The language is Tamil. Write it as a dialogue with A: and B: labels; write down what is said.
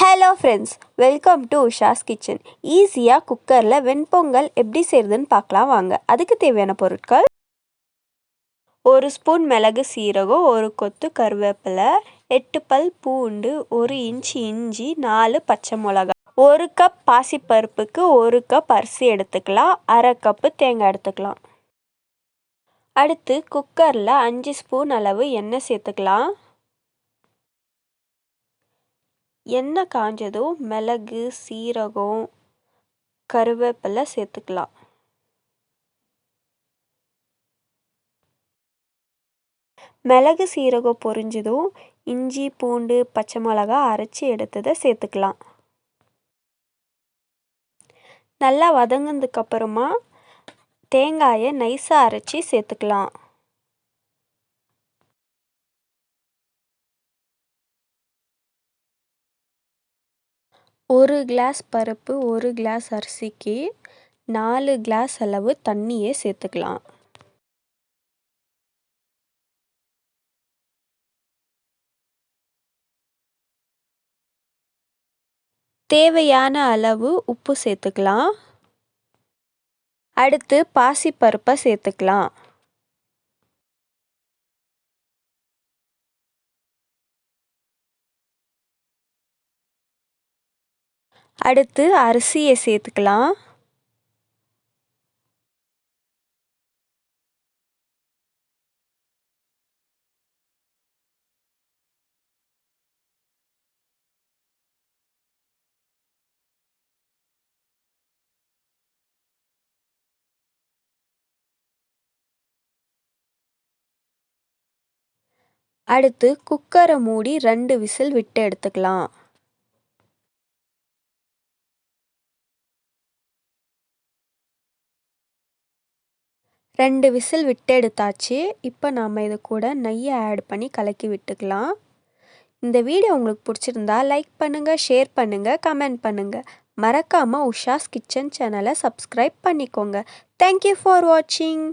A: Hello friends, welcome to Usha's kitchen. ஈஸியாக குக்கரில் வெண்பொங்கல் எப்படி செய்கிறதுன்னு பார்க்கலாம் வாங்க. அதுக்கு தேவையான பொருட்கள்: 1 ஸ்பூன் மிளகு சீரகம், 1 கொத்து கருவேப்பிலை, 8 பல் பூண்டு, 1 இன்ச் இஞ்சி, 4 பச்சை மிளகாய். 1 கப் பாசிப்பருப்புக்கு 1 கப் அரிசி எடுத்துக்கலாம். அரை கப்பு தேங்காய் எடுத்துக்கலாம். அடுத்து குக்கரில் 5 ஸ்பூன் அளவு எண்ணெய் சேர்த்துக்கலாம். எண்ணெய் காஞ்சதும் மிளகு சீரகம் கருவேப்பிலை சேர்த்துக்கலாம். மிளகு சீரகம் பொரிஞ்சதும் இஞ்சி பூண்டு பச்சை மிளகாய் அரைச்சி எடுத்ததை சேர்த்துக்கலாம். நல்லா வதங்கினதுக்கு அப்புறமா தேங்காயை நைஸாக அரைச்சி சேர்த்துக்கலாம். ஒரு கிளாஸ் பருப்பு 1 கிளாஸ் அரிசிக்கு 4 கிளாஸ் அளவு தண்ணியை சேர்த்துக்கலாம். தேவையான அளவு உப்பு சேர்த்துக்கலாம். அடுத்து பாசிப்பருப்பை சேர்த்துக்கலாம். அடுத்து அரிசியை சேர்த்துக்கலாம். அடுத்து குக்கரை மூடி 2 விசில் விட்டு எடுத்துக்கலாம். ரெண்டு விசில் விட்டு எடுத்தாச்சு. இப்போ நாம் இது கூட நெய்யை ஆட் பண்ணி கலக்கி விட்டுக்கலாம். இந்த வீடியோ உங்களுக்கு பிடிச்சிருந்தா லைக் பண்ணுங்கள், ஷேர் பண்ணுங்கள், கமெண்ட் பண்ணுங்கள். மறக்காமல் உஷாஸ் கிச்சன் சேனலை சப்ஸ்கிரைப் பண்ணிக்கோங்க. தேங்க்யூ ஃபார் வாட்சிங்.